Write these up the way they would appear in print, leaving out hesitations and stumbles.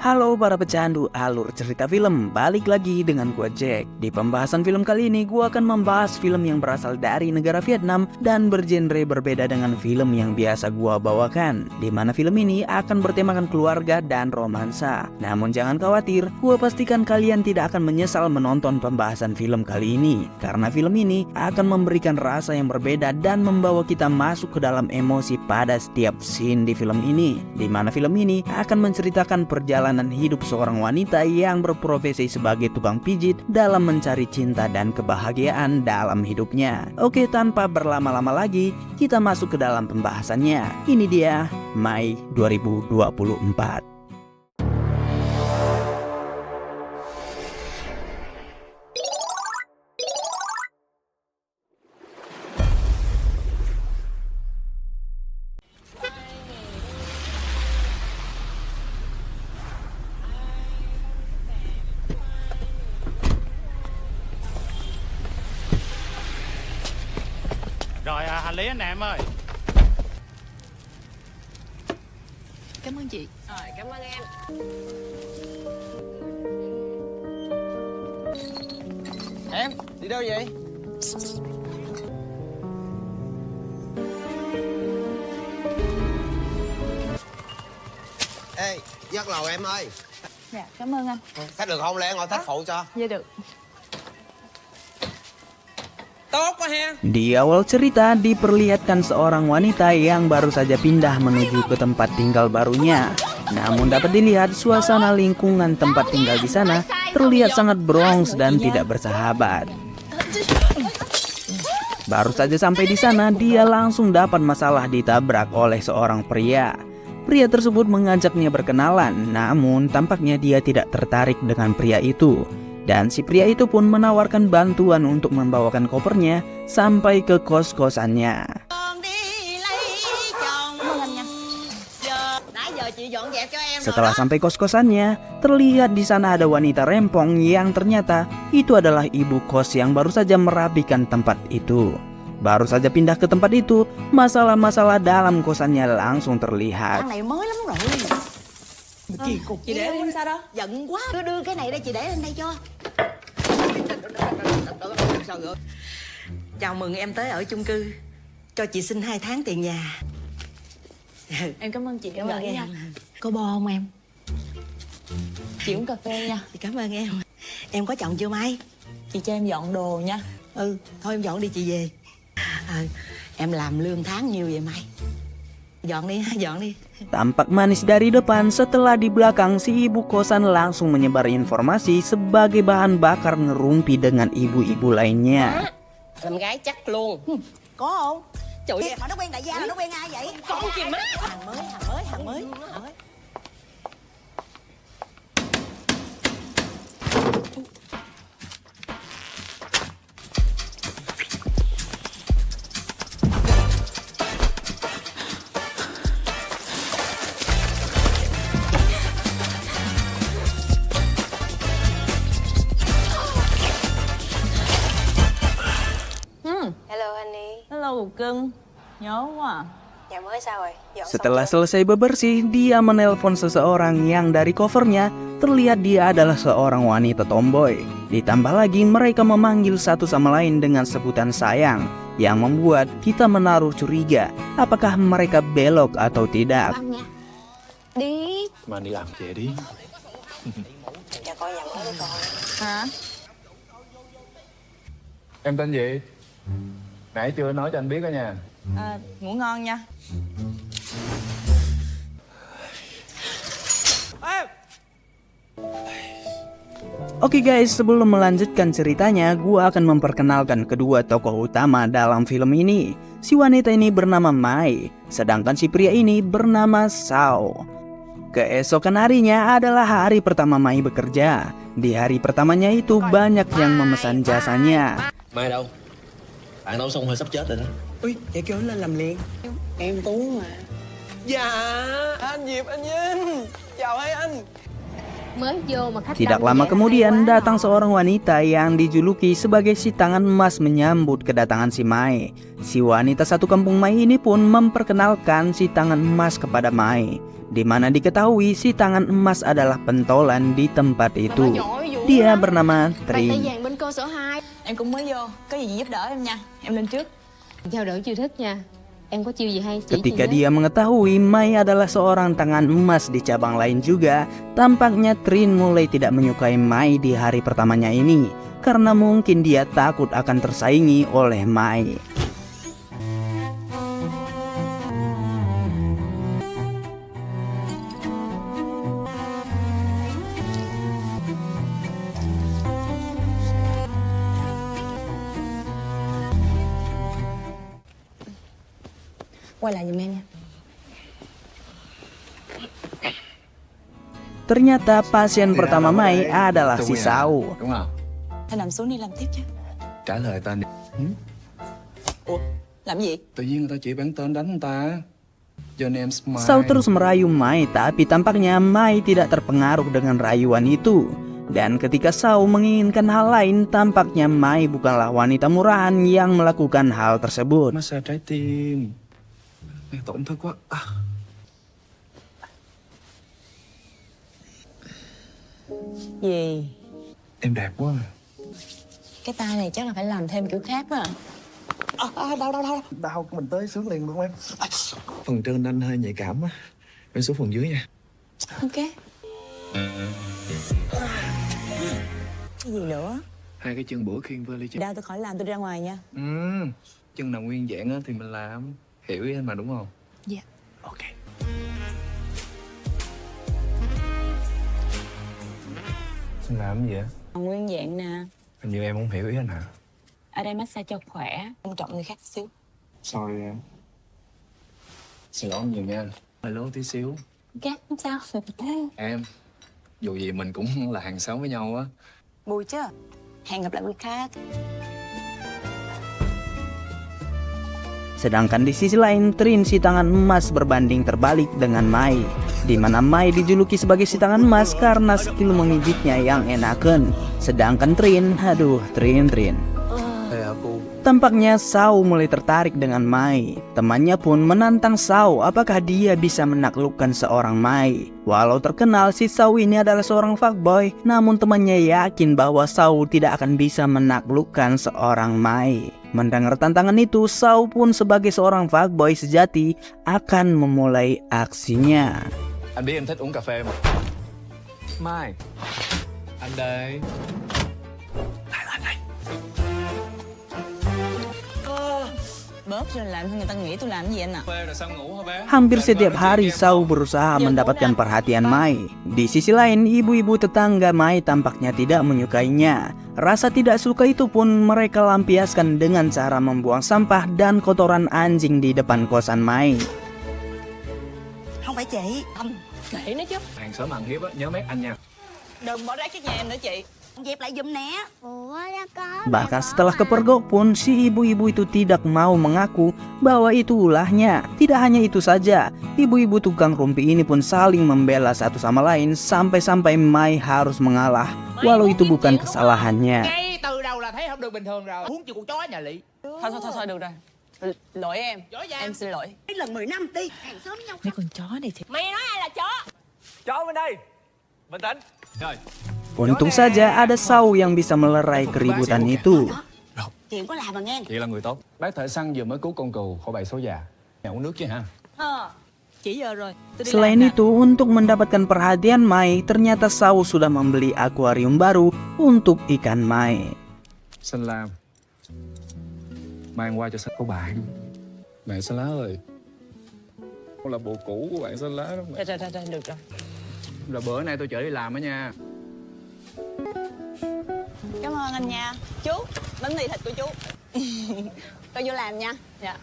Halo para pecandu alur cerita film, balik lagi dengan gua Jack. Di pembahasan film kali ini gua akan membahas film yang berasal dari negara Vietnam dan bergenre berbeda dengan film yang biasa gua bawakan, di mana film ini akan bertemakan keluarga dan romansa. Namun jangan khawatir, gua pastikan kalian tidak akan menyesal menonton pembahasan film kali ini, karena film ini akan memberikan rasa yang berbeda dan membawa kita masuk ke dalam emosi pada setiap scene di film ini, di mana film ini akan menceritakan perjalanan hidup seorang wanita yang berprofesi sebagai tukang pijit dalam mencari cinta dan kebahagiaan dalam hidupnya. Oke, tanpa berlama-lama lagi, kita masuk ke dalam pembahasannya. Ini dia Mai 2024. Rồi hành lý anh em ơi. Cảm ơn chị. Rồi, cảm ơn em. Em, đi đâu vậy? Ê, dắt lầu em ơi. Dạ, cảm ơn anh. Xách được không? Lẽ ngồi thắt phụ cho. Dạ được. Tốt quá he. Di awal cerita diperlihatkan seorang wanita yang baru saja pindah menuju ke tempat tinggal barunya. Namun dapat dilihat suasana lingkungan tempat tinggal di sana terlihat sangat brongs dan tidak bersahabat. Baru saja sampai di sana, dia langsung dapat masalah ditabrak oleh seorang pria. Pria tersebut mengajaknya berkenalan, namun tampaknya dia tidak tertarik dengan pria itu. Dan si pria itu pun menawarkan bantuan untuk membawakan kopernya sampai ke kos-kosannya. Setelah sampai kos-kosannya, terlihat di sana ada wanita rempong yang ternyata itu adalah ibu kos yang baru saja merapikan tempat itu. Baru saja pindah ke tempat itu, masalah-masalah dalam kosannya langsung terlihat. Thằng này mới lắm rồi. Kỳ cục chị để lên sao đâu? Giận quá. Đưa cái này đây, chị để lên đây cho. Chào mừng em tới ở chung cư. Cho chị xin 2 tháng tiền nhà. Em cảm ơn chị. Cảm ơn em. Có bo không em? Chị uống cà phê nha. Chị cảm ơn em. Em có chồng chưa Mai? Chị cho em dọn đồ nha. Ừ, thôi em dọn đi chị về. Em làm lương tháng nhiêu vậy Mai? Dọn đi, dọn đi. Tampak manis dari depan, setelah di belakang si ibu kosan langsung menyebar informasi sebagai bahan bakar ngerumpi dengan ibu-ibu lainnya. Làm gái chắc luôn. Có không? Trời ơi, Mà nó quen đại gia là nó quen ai vậy? con kìa má. Hàng mới. Hello honey. Hello cưng. Nhớ quá à. Dạ mới sao rồi? Dọn Setelah selesai bebersih, dia menelpon seseorang yang dari covernya terlihat dia adalah seorang wanita tomboy. Ditambah lagi mereka memanggil satu sama lain dengan sebutan sayang, yang membuat kita menaruh curiga apakah mereka belok atau tidak. Đi. Mà đi làm về đi. cho con nhà mới đi con. Hả? Em tên gì? Nãy chưa nói cho anh biết đó nha. Ngủ ngon nha. Oke guys, sebelum melanjutkan ceritanya, gua akan memperkenalkan kedua tokoh utama dalam film ini. Si wanita ini bernama Mai, sedangkan si pria ini bernama Sao. Keesokan harinya adalah hari pertama Mai bekerja. Di hari pertamanya itu banyak yang memesan jasanya. Mai đâu? Bạn nấu xong hơi sắp chết rồi đó. Ui, vậy kêu lên làm liền. Em Tú mà. Dạ, anh Diệp, anh Vinh. Chào hai anh. Mới vô mà khách Tidak đông lama vậy, kemudian hay quá. datang seorang wanita yang dijuluki sebagai si tangan emas menyambut kedatangan si Mai. Si wanita satu kampung Mai ini pun memperkenalkan si tangan emas kepada Mai. di mana diketahui si tangan emas adalah pentolan di tempat itu. Dia bernama Bàn tay Trin. vàng bên cơ sở 2. Em cũng mới vô, có gì giúp đỡ em nha. Em lên trước. Chào đợi chiêu thức nha. Em có chiêu gì hay chỉ Ketika chị dia mengetahui Mai adalah seorang tangan emas di cabang lain juga, tampaknya Trin mulai tidak menyukai Mai di hari pertamanya ini, karena mungkin dia takut akan tersaingi oleh Mai. Quay lại giùm em nha. Ternyata pasien pertama Mai adalah si Sao. Đúng không? Thôi nằm xuống đi làm tiếp chứ. Trả lời tên đi. Ủa, làm gì? Tự nhiên người ta chỉ bán tên đánh người ta. Cho nên em smile. Sao terus merayu Mai, tapi tampaknya Mai tidak terpengaruh dengan rayuan itu. Dan ketika Sao menginginkan hal lain, tampaknya Mai bukanlah wanita murahan yang melakukan hal tersebut. Massage trái tim. Nghe tổn thương quá. À. Gì? Em đẹp quá. Cái tay này chắc là phải làm thêm kiểu khác quá. Đau, mình tới sướng liền luôn em. Phần trên anh hơi nhạy cảm á. Em xuống phần dưới nha. Ok. Cái gì nữa? Hai cái chân bữa khiên vơ ly chứ. Đau tôi khỏi làm, tôi đi ra ngoài nha. Chân nào nguyên dạng á thì mình làm. Hiểu ý anh mà đúng không? Dạ. Ok. Anh làm cái gì á? Nguyên dạng nè. Hình như em không hiểu ý anh hả? Ở đây massage cho khỏe, tôn trọng người khác xíu. Sorry em. Xin lỗi nhiều nha. Hơi lố tí xíu. Ok, không sao. Em, dù gì mình cũng là hàng xóm với nhau á. Vui chứ. Hẹn gặp lại quý khác. Sedangkan di sisi lain, Trin si tangan emas berbanding terbalik dengan Mai, di mana Mai dijuluki sebagai si tangan emas karena skill memijitnya yang enaken. Sedangkan Trin, Trin. Tampaknya Sao mulai tertarik dengan Mai. Temannya pun menantang Sao apakah dia bisa menaklukkan seorang Mai. Walau terkenal si Sao ini adalah seorang fuckboy, namun temannya yakin bahwa Sao tidak akan bisa menaklukkan seorang Mai. Mendengar tantangan itu, Sao pun sebagai seorang fuckboy sejati akan memulai aksinya. Anh biết em thích uống cà phê mà. Mai. Anh đây. Bớt rồi làm cho người ta nghĩ tôi làm cái gì anh ạ? Phê rồi sao ngủ hả bé? Hampir setiap hari Sao berusaha mendapatkan perhatian Mai. Di sisi lain, ibu-ibu tetangga Mai tampaknya tidak menyukainya. Rasa tidak suka itu pun mereka lampiaskan dengan cara membuang sampah dan kotoran anjing di depan kosan Mai. Không phải chị, anh. Kể nó chứ. Hàng xóm ăn hiếp á, nhớ mét anh nha. Đừng bỏ rác trước nhà em nữa chị. Dẹp lại giùm nè. Bahkan setelah kepergok pun si ibu-ibu itu tidak mau mengaku bahwa itu ulahnya. Tidak hanya itu saja, ibu-ibu tukang rumpi ini pun saling membela satu sama lain sampai-sampai Mai harus mengalah, walau itu bukan kesalahannya. Ngay từ đầu là thấy không được bình thường rồi. Huống chi con chó nhà Lị. Thôi được rồi. Lỗi em. Em xin lỗi. Cái lần 10 năm đi, hàng xóm nhau. Mấy con chó này thì. Mày nói ai là chó? Chó bên đây. Bình tĩnh. Rồi. Untung saja ada Sao yang bisa melerai keributan itu. Chị không có làm mà nghe. Chị là người tốt. Bác thợ săn vừa mới cứu con cừu khỏi bầy số già. Nhà uống nước chứ hả? Chỉ giờ rồi. Tôi đi Selain làm nè. itu, untuk mendapatkan perhatian Mai, ternyata Sao sudah membeli akuarium baru untuk ikan Mai. Xanh lam. Mang qua cho cô bạn. Bạn xanh lá ơi. Con là bồ cũ của bạn xanh lá đó mẹ. Rồi, được rồi. Là bữa nay tôi chở đi làm đó nha. Cảm ơn anh nha. Chú, bánh mì thịt của chú. Tôi vô làm nha. Dạ.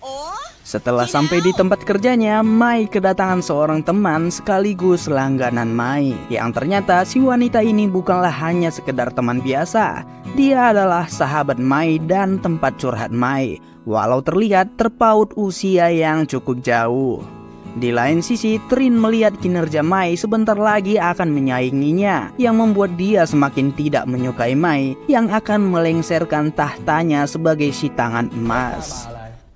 Ủa? Setelah sampai di tempat kerjanya, Mai kedatangan seorang teman sekaligus langganan Mai. Yang ternyata si wanita ini bukanlah hanya sekedar teman biasa. Dia adalah sahabat Mai dan tempat curhat Mai, walau terlihat terpaut usia yang cukup jauh. Di lain sisi, Trin melihat kinerja Mai sebentar lagi akan menyainginya, yang membuat dia semakin tidak menyukai Mai yang akan melengsarkan tahtanya sebagai si tangan emas.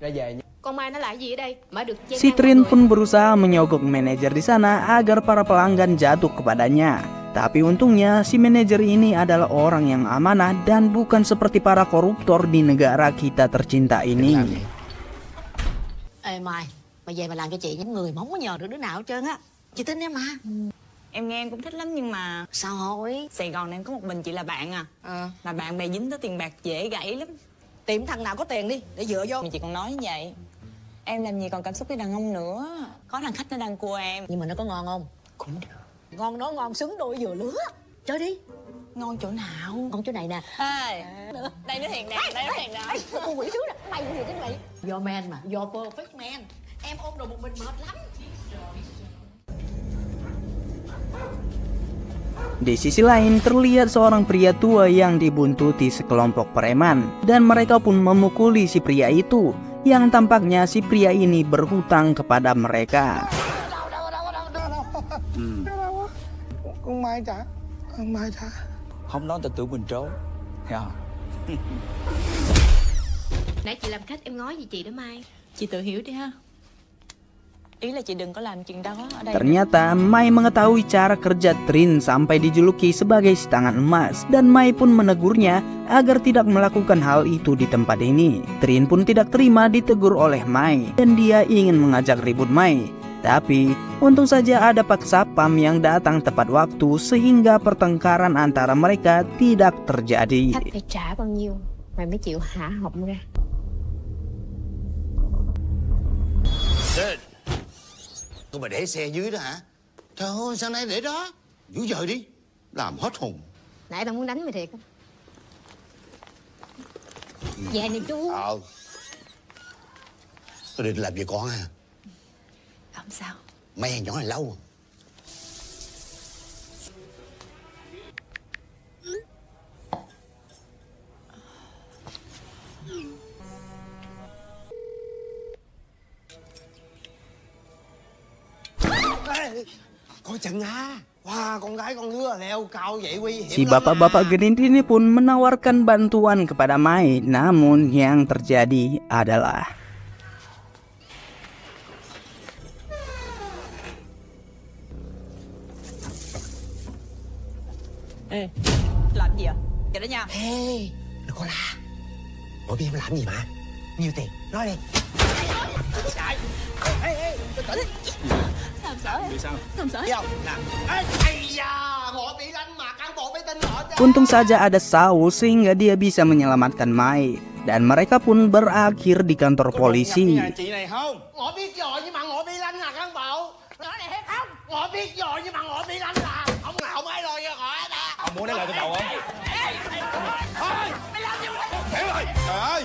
Ra về nha. Con Mai nó làm gì ở đây mà được chen Si ngang mọi Trin người? pun berusaha menyogok manajer di sana agar para pelanggan jatuh kepadanya. Tapi untungnya si manajer ini adalah orang yang amanah dan bukan seperti para koruptor di negara kita tercinta ini. Ê Mai, mày về mà làm cho chị những người mà không có nhờ được đứa nào hết trơn á. Chị tin em mà. Em nghe em cũng thích lắm nhưng mà Sao hỏi? Sài Gòn em có một mình chị là bạn à. Mà bạn bè dính tới tiền bạc dễ gãy lắm. Tìm thằng nào có tiền đi để dựa vô. Mà chị còn nói như vậy. Em làm gì còn cảm xúc với đàn ông nữa. Có thằng khách nó đang cua em. Nhưng mà nó có ngon không? Cũng được. Ngon đó, ngon xứng đôi vừa lứa. Chơi đi. Ngon chỗ nào? Ngon chỗ này nè. Ê, đây nó thiền nè, đây nó thiền nè. Con quỷ sứ nè, mày cũng thiệt cái mày. Do men mà, do perfect man. Em ôm đồ một mình mệt lắm. Di sisi lain terlihat seorang pria tua yang dibuntuti sekelompok preman dan mereka pun memukuli si pria itu yang tampaknya si pria ini berhutang kepada mereka. Con Mai trả. Con Mai trả. Không nói tao tưởng mình trốn. Thấy không? Nãy chị làm khách em nói gì chị đó Mai? Chị tự hiểu đi ha. Ý là chị đừng có làm chuyện đó ở đây. Ternyata Mai mengetahui cara kerja Trin sampai dijuluki sebagai si tangan emas dan Mai pun menegurnya agar tidak melakukan hal itu di tempat ini. Trin pun tidak terima ditegur oleh Mai dan dia ingin mengajak ribut Mai. Tapi untung saja ada Pak Sapam yang datang tepat waktu sehingga pertengkaran antara mereka tidak terjadi. Khách phải trả bao nhiêu mày mới chịu hạ họng ra? Cô mà để xe dưới đó hả? Trời ơi, sao nay để đó? Vũ dời đi, làm hết hồn. Nãy tao muốn đánh mày thiệt á. Về nè chú. Tôi định làm gì con à? Không sao. Mấy thằng nhỏ này lâu. Coi chừng ha. Wah, con gái con đứa leo cao vậy nguy hiểm Si lắm bapak-bapak à. genit ini pun menawarkan bantuan kepada Mai. Namun yang terjadi adalah Ê, làm gì vậy? Vậy đó nha. Ê, đừng có la. Nội bi em làm gì mà? Nhiều tiền, nói đi. Chạy. Ê, bình tĩnh. Làm sợ em. Làm sợ em. Không, nè. Ê, ây da, ngộ bị đánh mà cán bộ mới tin họ chứ. untung saja ada Saul sehingga dia bisa menyelamatkan Mai dan mereka pun berakhir di kantor polisi. Chị này không? Ngộ biết rồi nhưng mà ngộ bị đánh là cán bộ. Nói này hết không? Ngộ biết rồi nhưng mà ngộ bị đánh là không là không ai rồi khỏi hết á. Ông muốn lấy lại cái đầu không? Thôi, mày làm gì vậy? Hiểu rồi. Trời ơi.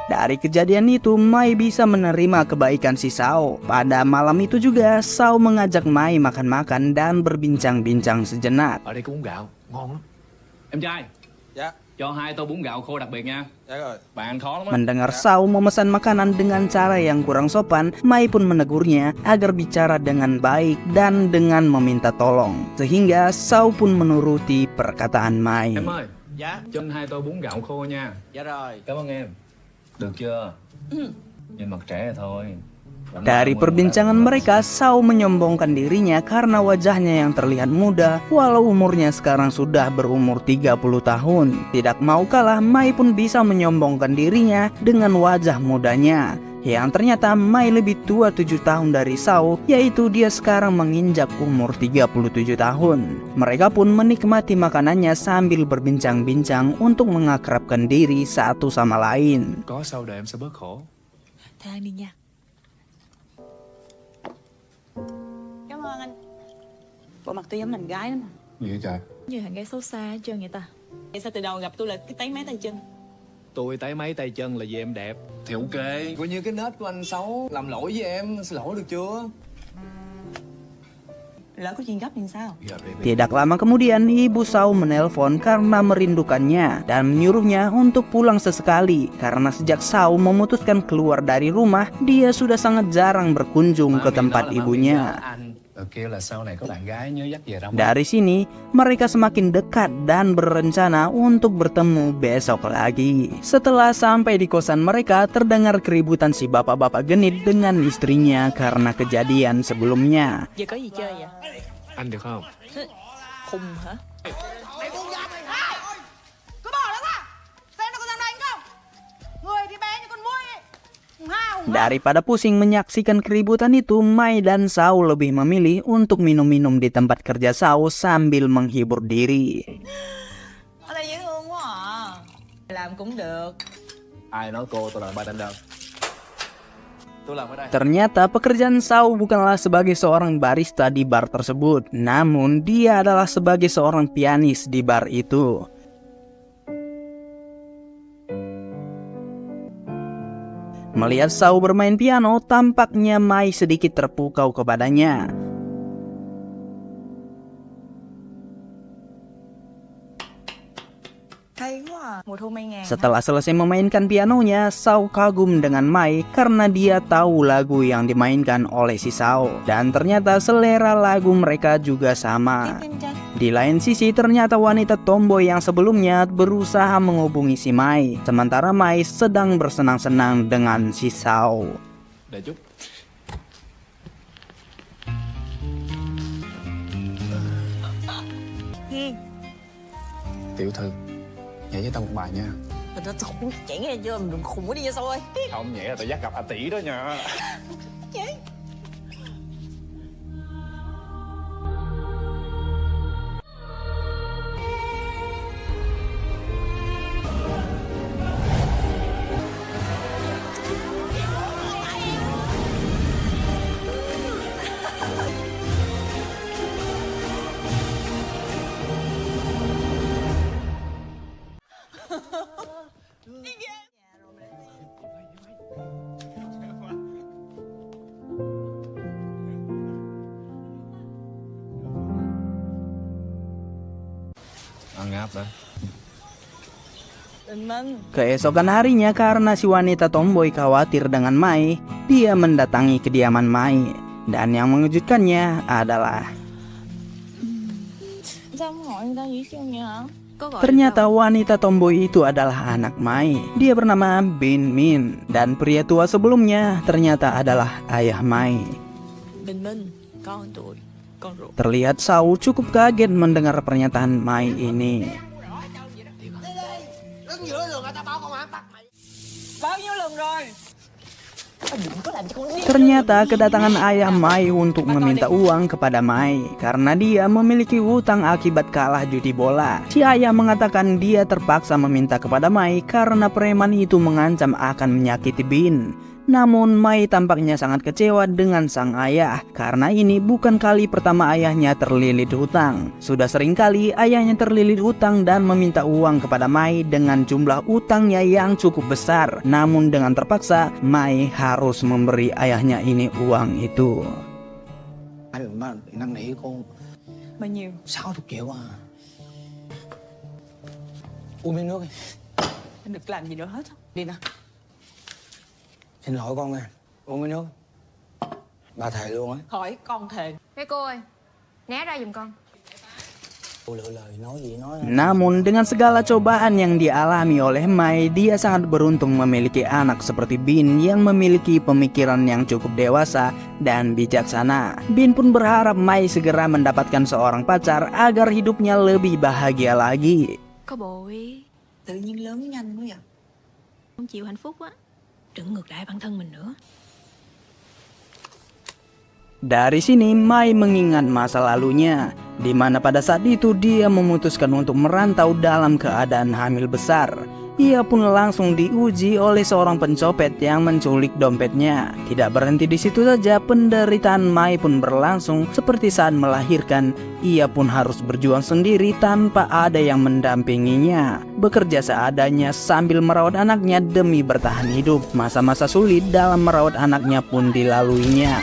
Dari kejadian itu, Mai bisa menerima kebaikan si Sao. Pada malam itu juga, Sao mengajak Mai makan-makan dan berbincang-bincang sejenak. Ở đây có bún gạo, ngon lắm. Em trai. Dạ. Cho 2 tô bún gạo khô đặc biệt nha. Dạ rồi. Bạn ăn khó lắm á. Mendengar Sao memesan makanan dengan cara yang kurang sopan, Mai pun menegurnya agar bicara dengan baik dan dengan meminta tolong. Sehingga Sao pun menuruti perkataan Mai. Em ơi. Dạ. Cho anh 2 tô bún gạo khô nha. Dạ rồi. Cảm ơn em. Được chưa? Nhìn mặt trẻ thôi. Dari perbincangan mereka, Sao menyombongkan dirinya karena wajahnya yang terlihat muda walau umurnya sekarang sudah berumur 30 tahun. Tidak mau kalah, Mai pun bisa menyombongkan dirinya dengan wajah mudanya. Yang ternyata Mai lebih tua 7 tahun dari Sao, yaitu dia sekarang menginjak umur 37 tahun. Mereka pun menikmati makanannya sambil berbincang-bincang untuk mengakrabkan diri satu sama lain. Có Sao đời em sẽ bớt khổ. Thôi ăn đi nha. Cảm ơn anh. Bộ mặt tôi giống thằng gái lắm. Gì vậy trời? Như thằng gái xấu xa hết trơn vậy ta. Vậy sao từ đầu gặp tôi là cái tấy mấy tay chân? Tôi tái mấy tay chân là vì em đẹp. Thì ok. Coi như cái nết của anh xấu. Làm lỗi với em, xin lỗi được chưa? Lỡ có chuyện gấp thì sao? Tidak lama kemudian, ibu Sao menelpon karena merindukannya dan menyuruhnya untuk pulang sesekali. Karena sejak Sao memutuskan keluar dari rumah, dia sudah sangat jarang berkunjung ke tempat ibunya. Rồi kêu là sau này có bạn gái nhớ dắt về Đông. Dari sini, mereka semakin dekat dan berencana untuk bertemu besok lagi. Setelah sampai di kosan mereka, terdengar keributan si bapak-bapak genit dengan istrinya karena kejadian sebelumnya. Giờ có gì chơi vậy? Anh được không? Khùng hả? Mày buông ra mày. Cứ bỏ nó ra. Xem nó có dám đánh không? Người thì bé như con muỗi ấy. Daripada pusing menyaksikan keributan itu, Mai dan Sao lebih memilih untuk minum-minum di tempat kerja Sao sambil menghibur diri. Ở đây dễ thương quá à. Làm cũng được. Ai nói cô tôi là bartender. Tôi làm ở đây. Ternyata pekerjaan Sao bukanlah sebagai seorang barista di bar tersebut, namun dia adalah sebagai seorang pianis di bar itu. Melihat Sao bermain piano, tampaknya Mai sedikit terpukau kepadanya. Hay quá à. Mùa thu mây ngàn. Setelah selesai memainkan pianonya, Sao kagum dengan Mai karena dia tahu lagu yang dimainkan oleh si Sao. Dan ternyata selera lagu mereka juga sama. Di lain sisi, ternyata wanita tomboy yang sebelumnya berusaha menghubungi si Mai, sementara Mai sedang bersenang-senang dengan si Sao. Để chút. Tiểu thư, nhảy với tao một bài nha. Mình đã khủng chảy nghe chưa? Mình đừng khùng quá đi nha Sao ơi. Không nhảy là tao dắt gặp A Tỷ đó nha. Ăn ngáp đó. Keesokan harinya, karena si wanita tomboy khawatir dengan Mai, dia mendatangi kediaman Mai. Dan yang mengejutkannya adalah Sao không hỏi người ta gì chưa nhỉ? ternyata wanita tomboy itu adalah anak Mai. Dia bernama Bin Min, dan pria tua sebelumnya ternyata adalah ayah Mai. Bình Minh, con tuổi, con ruột. Terlihat Sao cukup kaget mendengar pernyataan Mai ini. Đứng giữa đường người ta bao con hãm tắt mày. Bao nhiêu lần rồi? Đừng có làm cho con biết. Ternyata kedatangan ayah Mai untuk meminta uang kepada Mai karena dia memiliki hutang akibat kalah judi bola. Si ayah mengatakan dia terpaksa meminta kepada Mai karena preman itu mengancam akan menyakiti Bin. Namun Mai tampaknya sangat kecewa dengan sang ayah karena ini bukan kali pertama ayahnya terlilit hutang. Sudah sering kali ayahnya terlilit hutang dan meminta uang kepada Mai dengan jumlah utangnya yang cukup besar. Namun dengan terpaksa Mai harus memberi ayahnya ini uang itu. Anh mà năn nỉ cô Bao nhiêu? 60 triệu à. Uống miếng nước đi. Anh được làm gì nữa hết. Đi nào. Xin lỗi con nha. Uống miếng nước. Bà thề luôn á. Khỏi con thề. Thế cô ơi, né ra giùm con. Cô lựa lời nói gì nói. Namun dengan segala cobaan yang dialami oleh Mai, dia sangat beruntung memiliki anak seperti Bin yang memiliki pemikiran yang cukup dewasa dan bijaksana. Bin pun berharap Mai segera mendapatkan seorang pacar agar hidupnya lebih bahagia lagi. Có bội. Tự nhiên lớn nhanh quá vậy. Không chịu hạnh phúc á. Đừng ngược lại bản thân mình nữa. Dari sini Mai mengingat masa lalunya, di mana pada saat itu dia memutuskan untuk merantau dalam keadaan hamil besar. Ia pun langsung diuji oleh seorang pencopet yang menculik dompetnya. Tidak berhenti di situ saja, penderitaan Mai pun berlangsung seperti saat melahirkan. Ia pun harus berjuang sendiri tanpa ada yang mendampinginya. Bekerja seadanya sambil merawat anaknya demi bertahan hidup. Masa-masa sulit dalam merawat anaknya pun dilaluinya.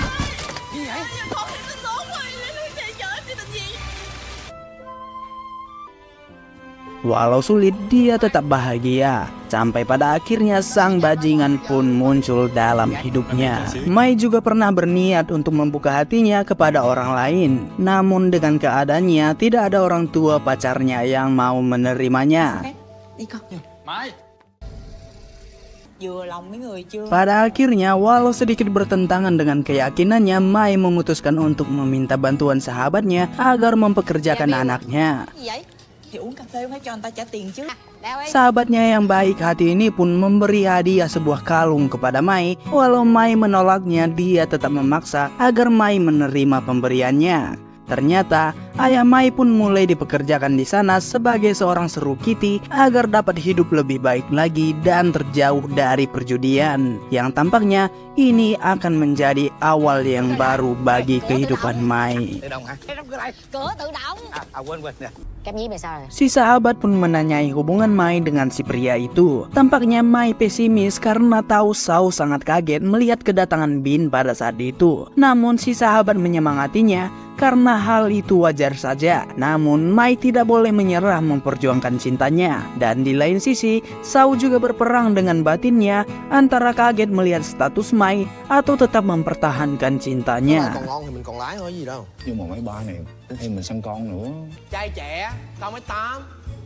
Walau sulit, dia tetap bahagia. Sampai pada akhirnya sang bajingan pun muncul dalam hidupnya. Mai juga pernah berniat untuk membuka hatinya kepada orang lain. Namun dengan keadaannya, tidak ada orang tua pacarnya yang mau menerimanya. Đi con. Vừa lòng mấy người chưa? Pada akhirnya, walau sedikit bertentangan dengan keyakinannya, Mai memutuskan untuk meminta bantuan sahabatnya agar mempekerjakan anaknya. Gì vậy? Thì uống cà phê phải cho người ta trả tiền chứ. Đeo đi. Sahabatnya yang baik hati ini pun memberi hadiah sebuah kalung kepada Mai. Walau Mai menolaknya, dia tetap memaksa agar Mai menerima pemberiannya. Ternyata, ayah Mai pun mulai dipekerjakan di sana sebagai seorang seru kitty agar dapat hidup lebih baik lagi dan terjauh dari perjudian. Yang tampaknya ini akan menjadi awal yang baru bagi kehidupan Mai. Tự động hả? Cửa tự động. Quên nè. Cam nhí mày sao rồi? Si sahabat pun menanyai hubungan Mai dengan si pria itu. Tampaknya Mai pesimis karena tahu Sao sangat kaget melihat kedatangan Bin pada saat itu. Namun si sahabat menyemangatinya karena hal itu wajar saja. Namun Mai tidak boleh menyerah memperjuangkan cintanya. Dan di lain sisi, Sao juga berperang dengan batinnya antara kaget melihat status Mai atau tetap mempertahankan cintanya. Còn ngon thì mình còn lái thôi gì đâu. Nhưng mà mấy ba này thêm mình sinh con nữa. Trai trẻ, cao 1m8.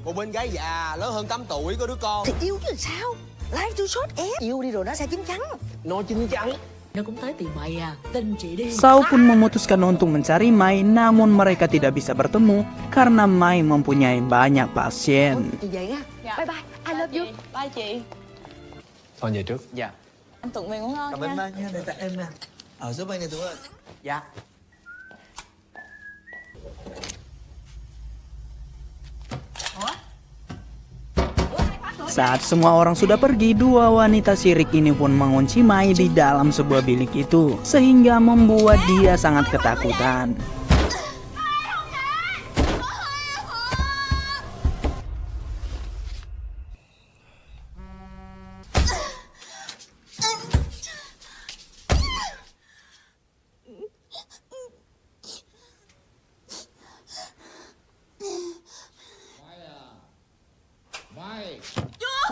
Một bên gái già, lớn hơn 8 tuổi, có đứa con. Thì yêu chứ làm sao? Live too short em. Yêu đi rồi nó sẽ chín chắn. Nó chín chắn. Nó cũng tới tìm mày à. Tin chị đi. Sao pun memutuskan untuk mencari Mai, namun mereka tidak bisa bertemu karena Mai mempunyai banyak pasien. Chị về nha. Dạ. Bye bye. I love you. Bye chị. Son về trước. Dạ. Anh Tuấn về ngủ ngon Cảm nha. ơn ba nha, để tặng em nè. Giúp anh này Tuấn ơi. Dạ. Saat semua orang sudah pergi, dua wanita sirik ini pun mengunci Mai di dalam sebuah bilik itu, sehingga membuat dia sangat ketakutan.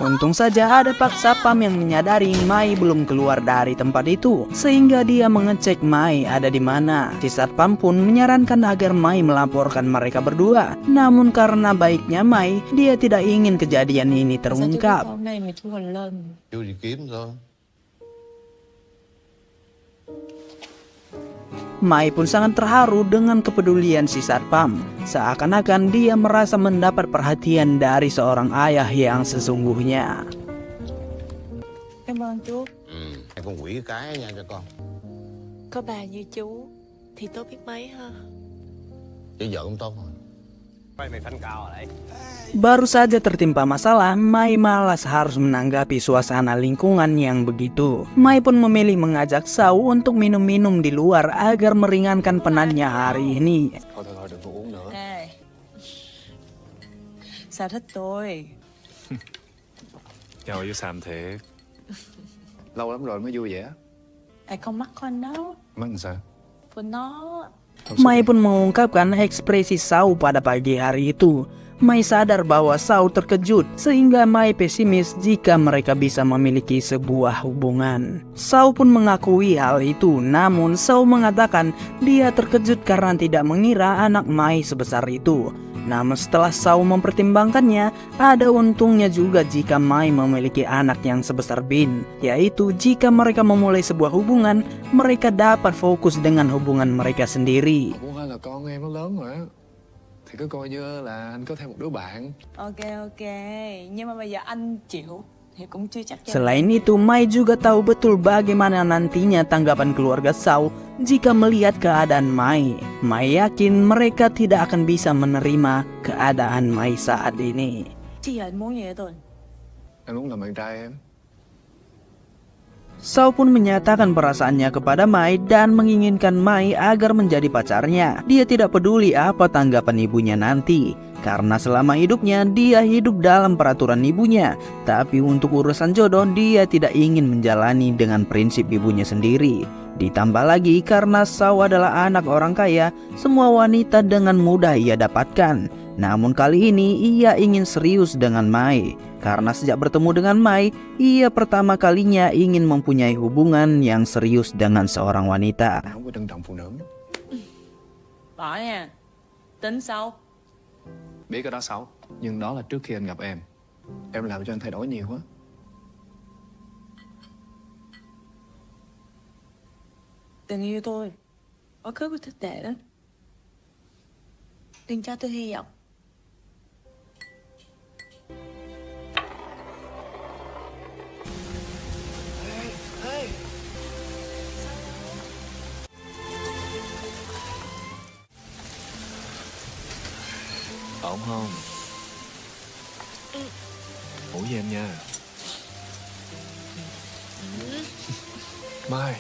Untung saja ada Pak Sapam yang menyadari Mai belum keluar dari tempat itu, sehingga dia mengecek Mai ada di mana. Si Satpam pun menyarankan agar Mai melaporkan mereka berdua. Namun karena baiknya Mai, dia tidak ingin kejadian ini terungkap. Hôm nay mày chưa còn lên. Chưa đi kiếm thôi. Mai pun sangat terharu dengan kepedulian si Satpam. Seakan-akan dia merasa mendapat perhatian dari seorang ayah yang sesungguhnya. Cảm ơn chú. Hai con quỷ cái nha cho con. Có bà như chú thì tốt biết mấy ha. Chứ vợ cũng tốt rồi. Baru saja tertimpa masalah, Mai malas harus menanggapi suasana lingkungan yang begitu. Mai pun memilih mengajak Sao untuk minum-minum di luar agar meringankan penatnya hari ini. Thôi đừng có uống nữa. Ê. Sao thích tôi? Trời yêu xàm thiệt. Lâu lắm rồi mới vui vẻ. Con mắt con đâu? Mất làm sao? Của nó. Mai pun mengungkapkan ekspresi Sao pada pagi hari itu. Mai sadar bahwa Sao terkejut, sehingga Mai pesimis jika mereka bisa memiliki sebuah hubungan. Sao pun mengakui hal itu, namun Sao mengatakan dia terkejut karena tidak mengira anak Mai sebesar itu. Namun setelah Sao mempertimbangkannya, ada untungnya juga jika Mai memiliki anak yang sebesar Bin, yaitu jika mereka memulai sebuah hubungan, mereka dapat fokus dengan hubungan mereka sendiri. Cũng hơn là con em nó lớn rồi á. Thì cứ coi như là anh có thêm một đứa bạn. Ok ok. Nhưng mà bây giờ anh chịu thì cũng chưa chắc. Selain itu, Mai juga tahu betul bagaimana nantinya tanggapan keluarga Sao jika melihat keadaan Mai. Mai yakin mereka tidak akan bisa menerima keadaan Mai saat ini. Chứ giờ anh muốn gì vậy tôi? Anh muốn làm bạn trai em. Sao pun menyatakan perasaannya kepada Mai dan menginginkan Mai agar menjadi pacarnya. Dia tidak peduli apa tanggapan ibunya nanti, karena selama hidupnya dia hidup dalam peraturan ibunya. Tapi untuk urusan jodoh dia tidak ingin menjalani dengan prinsip ibunya sendiri. Ditambah lagi karena Sao adalah anak orang kaya, semua wanita dengan mudah ia dapatkan. Namun kali ini ia ingin serius dengan Mai. Karena sejak bertemu dengan Mai, ia pertama kalinya ingin mempunyai hubungan yang serius dengan seorang wanita. Không có trân trọng phụ nữ. Bỏ nha. Tính sau. Biết cái đó xấu, nhưng đó là trước khi anh gặp em. Em làm cho anh thay đổi nhiều quá. Tình yêu tôi quá khứ của thích tệ lắm. Đừng cho tôi hy vọng. Ổn không? Ngủ với em nha. Mai.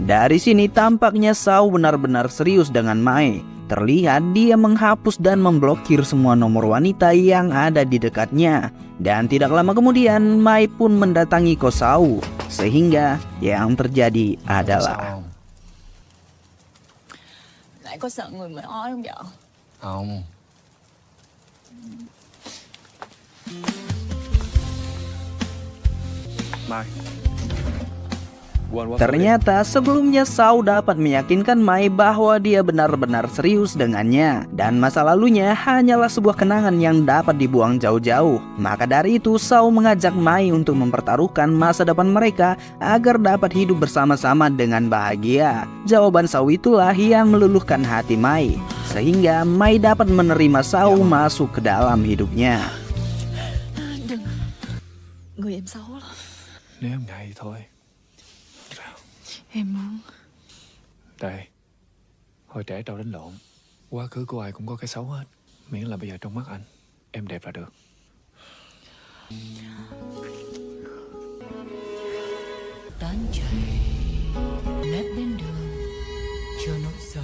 Dari sini tampaknya Sao benar-benar serius dengan Mai. Terlihat dia menghapus dan memblokir semua nomor wanita yang ada di dekatnya. Dan tidak lama kemudian Mai pun mendatangi kos Sao. Sehingga yang terjadi adalah Lại có sợ người mới ói không vợ? Không. Mai. ternyata sebelumnya Sao dapat meyakinkan Mai bahwa dia benar-benar serius dengannya. Dan masa lalunya hanyalah sebuah kenangan yang dapat dibuang jauh-jauh. Maka dari itu Sao mengajak Mai untuk mempertaruhkan masa depan mereka agar dapat hidup bersama-sama dengan bahagia. Jawaban Sao itulah yang meluluhkan hati Mai. Sehingga Mai dapat menerima Sao masuk ke dalam hidupnya. Đừng. Người em xấu lắm. Nếu em ngại thì thôi. Em muốn. Đây. Hồi trẻ trâu đánh lộn. Quá khứ của ai cũng có cái xấu hết. Miễn là bây giờ trong mắt anh, em đẹp là được. Tan chảy nét bên đường, chiều nỗi sợ